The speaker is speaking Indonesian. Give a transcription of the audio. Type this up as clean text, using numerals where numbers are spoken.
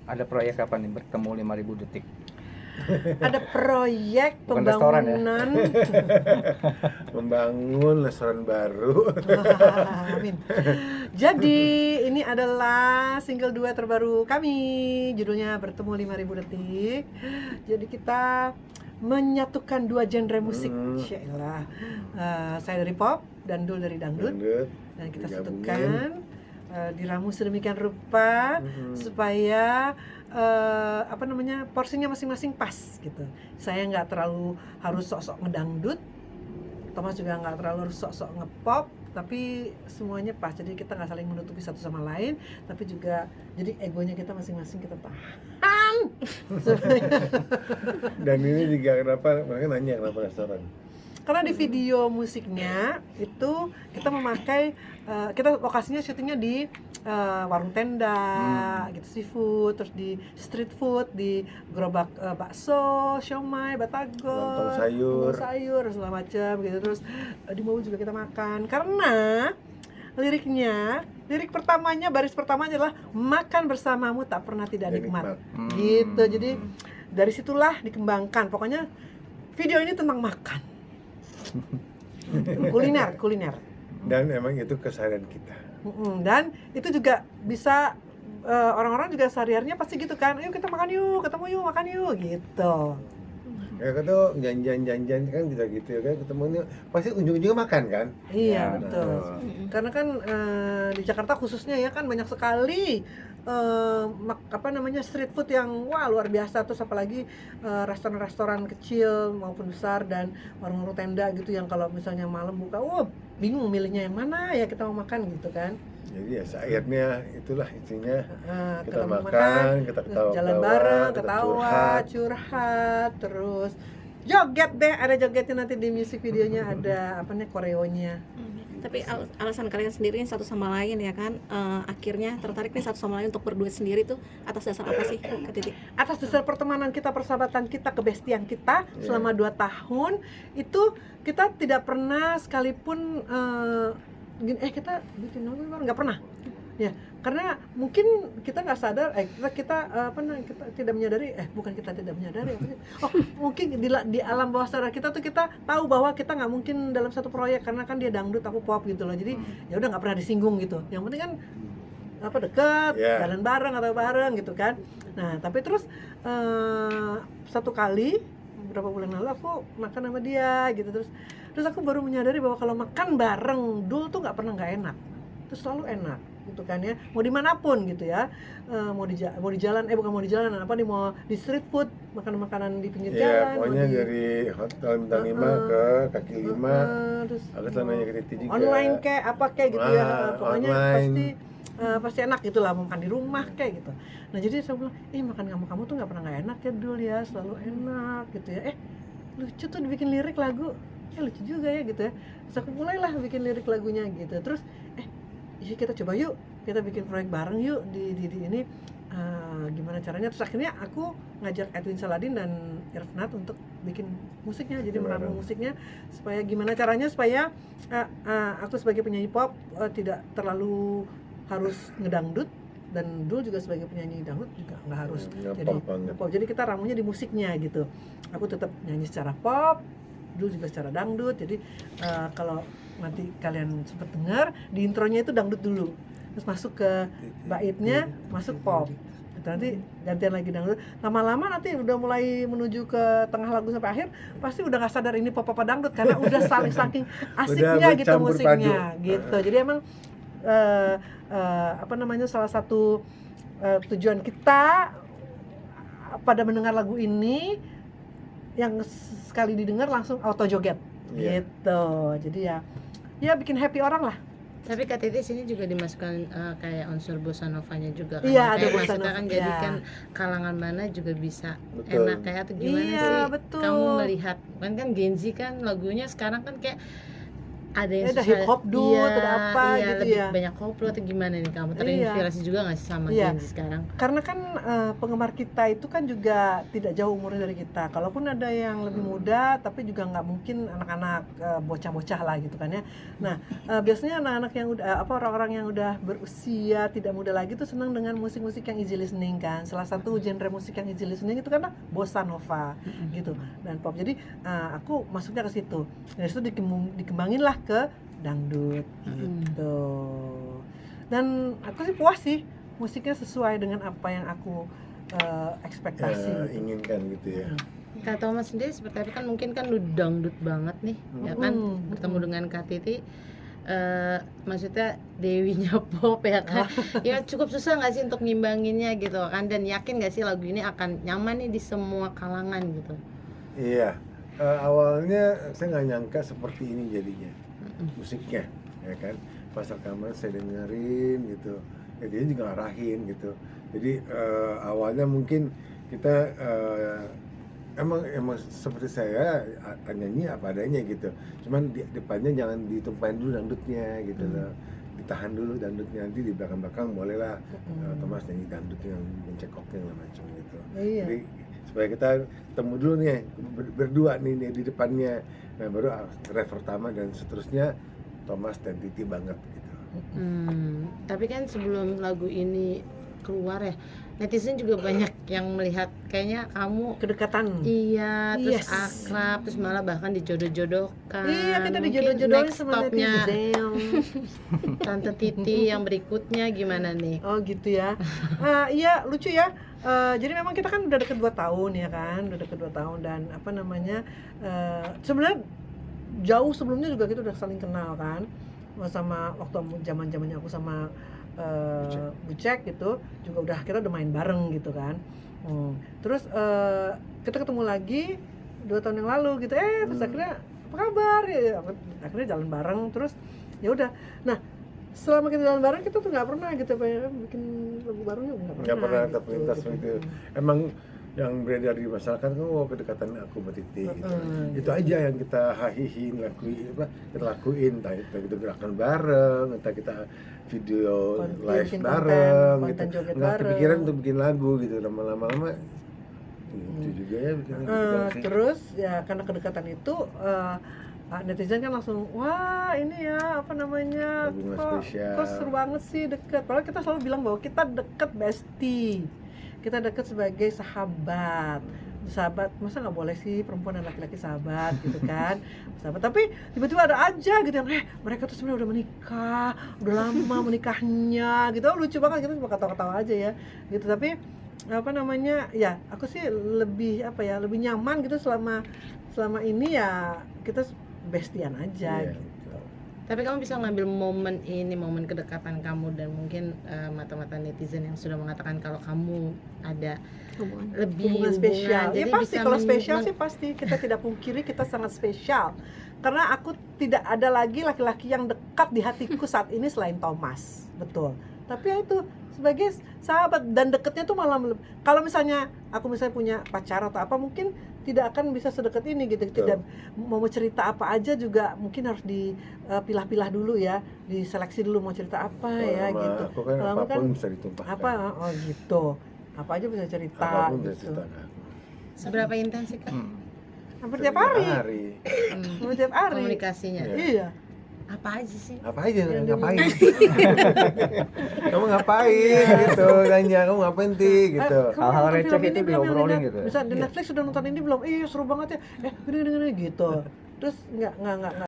Ada proyek apa nih bertemu 5.000 detik? Ada proyek Bukan restoran ya? pembangunan. Membangun restoran baru. Amin. Jadi ini adalah single duet terbaru kami, judulnya Bertemu 5.000 Detik. Jadi kita menyatukan dua genre musik. Syailah. Saya dari pop dan Dul dari dangdut. Dan kita digabungin. satukan, diramu sedemikian rupa supaya porsinya masing-masing pas gitu. Saya nggak terlalu harus sok-sok ngedangdut, Thomas juga nggak terlalu harus sok-sok ngepop, tapi semuanya pas. Jadi kita nggak saling menutupi satu sama lain, tapi juga jadi egonya kita masing-masing kita tahan. Dan ini juga kenapa, mereka nanya kenapa restoran. Karena di video musiknya itu kita memakai, kita lokasinya syutingnya di warung tenda, gitu, seafood, terus di street food, di gerobak bakso, siomay, batagor, lontong sayur, segala macam gitu. Terus di mobil juga kita makan. Karena lirik pertamanya, baris pertamanya adalah makan bersamamu tak pernah tidak nikmat. Gitu. Jadi dari situlah dikembangkan. Pokoknya video ini tentang makan. kuliner. Dan emang itu keseharian kita. Dan itu juga bisa orang-orang juga sehari-harinya pasti gitu kan, ayo kita makan yuk, ketemu yuk, makan yuk gitu. Ya kan tuh janjian kan kita gitu ya kan, ketemu ini pasti ujung-ujungnya makan kan. Iya, Ya, betul. Karena kan di Jakarta khususnya ya kan banyak sekali street food yang wah luar biasa. Terus apalagi restoran-restoran kecil maupun besar dan warung-warung tenda gitu yang kalau misalnya malam buka, wah bingung milihnya yang mana ya kita mau makan gitu kan. Jadi ya akhirnya itulah intinya kita ketemu makan, kita ketawa, jalan bareng, ketawa, curhat, terus joget deh, ada jogetnya nanti di music videonya, ada koreonya. Tapi alasan kalian sendiri satu sama lain ya kan, akhirnya tertarik nih satu sama lain untuk berduet sendiri tuh atas dasar apa sih Kak Titi? Atas dasar pertemanan kita, persahabatan kita, kebestian kita selama 2 tahun itu kita tidak pernah sekalipun kita bikin lagu bareng, nggak pernah ya, karena mungkin kita nggak sadar kita tidak menyadari mungkin di alam bawah sadar kita tuh kita tahu bahwa kita nggak mungkin dalam satu proyek karena kan dia dangdut aku pop gitu loh, jadi ya udah nggak pernah disinggung gitu, yang penting kan deket, jalan bareng atau bareng gitu kan. Nah tapi terus satu kali beberapa bulan lalu aku makan sama dia gitu, terus aku baru menyadari bahwa kalau makan bareng Dul tuh nggak pernah nggak enak, terus selalu enak gitu kan ya, mau dimanapun gitu ya, mau di jalan, mau di street food, makanan di pinggir jalan, pokoknya dari hotel bintang 5 ke kaki 5, terus aku nanya ke Titi juga online kayak apa kayak gitu ya, pokoknya online. pasti enak gitu lah, mau makan di rumah kayak gitu. Nah jadi saya bilang, makan kamu tuh nggak pernah nggak enak ya Dul ya, selalu enak gitu ya. Lucu tuh dibikin lirik lagu, lucu juga ya gitu ya. Terus aku mulailah bikin lirik lagunya gitu. Terus kita coba yuk, kita bikin proyek bareng yuk di ini, gimana caranya. Terus akhirnya aku ngajak Edwin Saladin dan Irfnat untuk bikin musiknya, jadi meramu musiknya supaya gimana caranya supaya aku sebagai penyanyi pop tidak terlalu harus ngedangdut, dan Dul juga sebagai penyanyi dangdut juga nggak harus jadi pop. Jadi kita ramunya di musiknya gitu. Aku tetap nyanyi secara pop, Dul juga secara dangdut. Jadi kalau nanti kalian sempat dengar di intronya itu dangdut dulu, terus masuk ke baitnya masuk pop. Nanti gantian lagi dangdut. Lama-lama nanti udah mulai menuju ke tengah lagu sampai akhir, pasti udah nggak sadar ini pop apa dangdut karena udah saking asiknya gitu musiknya gitu. Jadi emang salah satu tujuan kita pada mendengar lagu ini yang sekali didengar langsung auto joget gitu. Jadi ya bikin happy orang lah. Tapi Kak Titi sini juga dimasukkan kayak unsur bossa novanya juga kan. Iya, ada kayak bossa maksudnya kan nova, jadi kan kalangan mana juga bisa enak kayak atau gimana iya, sih? Betul. Kamu melihat kan Gen Z kan lagunya sekarang kan kayak ada yang ada susah, hip hop dulu, ada apa gitu lebih ya. banyak koplo atau gimana nih kamu? Iya. Terinspirasi juga nggak sih sama Iya. Gen Z sekarang? Karena kan penggemar kita itu kan juga tidak jauh umurnya dari kita. Kalaupun ada yang lebih muda, tapi juga nggak mungkin anak-anak bocah-bocah lah gitu kan ya. Nah, biasanya anak-anak yang udah orang-orang yang udah berusia tidak muda lagi tuh senang dengan musik-musik yang easy listening kan. Salah satu genre musik yang easy listening itu kan bossa nova gitu dan pop. Jadi aku masuknya ke situ. Dari situ dikembangin lah ke dangdut gitu. Dan aku sih puas sih, musiknya sesuai dengan apa yang aku ekspektasi gitu. Inginkan gitu ya. Kak Thomas sendiri seperti apa, kan mungkin kan lu dangdut banget nih, ya kan, bertemu dengan Kak Titi, maksudnya dewinya pop ya kan, ya cukup susah nggak sih untuk ngimbanginnya gitu kan, dan yakin nggak sih lagu ini akan nyaman nih di semua kalangan gitu? Iya, awalnya saya nggak nyangka seperti ini jadinya musiknya, ya kan. Pas rekaman saya dengerin gitu, ya dia juga ngarahin gitu. Jadi awalnya mungkin kita emang seperti saya nyanyi apa adanya gitu. Cuman di depannya jangan ditumpahin dulu dangdutnya gitu loh. Ditahan dulu dangdutnya, nanti di belakang-belakang bolehlah Thomas nyanyi dangdut yang mencekoknya lah macam gitu. Iya. Jadi supaya kita ketemu dulu nih berdua nih di depannya, nah baru ref pertama dan seterusnya Thomas dan Titi banget gitu. Tapi kan sebelum lagu ini keluar ya, netizen juga banyak yang melihat kayaknya kamu Kedekatan. iya, terus Yes. akrab, terus malah bahkan dijodoh-jodohkan. Iya, kita Mungkin dijodoh-jodohin next sama stopnya netizen. Tante Titi yang berikutnya gimana nih? Oh gitu ya. Iya lucu ya. Jadi memang kita kan udah deket 2 tahun ya kan, udah deket 2 tahun dan apa namanya sebenarnya jauh sebelumnya juga kita udah saling kenal kan, sama waktu zaman-zamannya aku sama Bucek gitu juga kita udah main bareng gitu kan. Terus kita ketemu lagi 2 tahun yang lalu gitu, terus akhirnya apa kabar ya, akhirnya jalan bareng terus ya udah. Nah selama kita jalan bareng kita tuh nggak pernah gitu bikin lagu barengnya Nggak pernah gitu, terlintas begitu. Emang yang beredar di masyarakat kan kedekatan aku sama Titi gitu. Itu aja yang kita hahihin, kita lakuin, entah kita gerakan bareng, entah kita video live bikin bareng konten gitu. joget Nggak bareng. kepikiran untuk bikin lagu gitu, lama-lama itu juga ya bikin lagu sih. Terus ya karena kedekatan itu netizen kan langsung wah ini ya apa namanya Hubungan kok spesial. seru banget sih deket. Padahal kita selalu bilang bahwa kita deket bestie, kita deket sebagai sahabat. Masa nggak boleh sih perempuan dan laki-laki sahabat gitu kan, sahabat. Tapi tiba-tiba ada aja gitu yang mereka tuh sebenarnya udah menikah, udah lama menikahnya gitu. Lucu banget, kita cuma ketawa-ketawa aja ya gitu. Tapi apa namanya ya aku sih lebih lebih nyaman gitu selama ini ya kita bestian aja Iya. gitu. Tapi kamu bisa ngambil momen ini, momen kedekatan kamu dan mungkin mata-mata netizen yang sudah mengatakan kalau kamu ada lebih Hubungan spesial. Ya jadi pasti bisa kalau spesial sih pasti kita tidak pungkiri kita sangat spesial. Karena aku tidak ada lagi laki-laki yang dekat di hatiku saat ini selain Thomas. Betul. Tapi ya itu sebagai sahabat dan deketnya tuh malah kalau misalnya aku punya pacar atau apa mungkin tidak akan bisa sedekat ini gitu. Tidak mau cerita apa aja juga mungkin harus dipilah-pilah dulu ya, diseleksi dulu mau cerita apa ya gitu. Aku kan Kalau apapun kan bisa ditumpahkan. oh gitu. Apa aja bisa cerita Apapun bisa gitu. cerita ke aku. seberapa intens sih Kak Hampir tiap hari. Hampir tiap hari. komunikasinya? Iya. Iya. Apa aja sih? Apa aja ngapain? Kamu ngapain gitu nanya, kamu ngapain gitu. Kamu Hal-hal nonton receh film itu ini belum, diobrolin yang gitu ya? Bisa di Netflix sudah nonton ini belum? Seru banget ya. Gini gitu. Terus nggak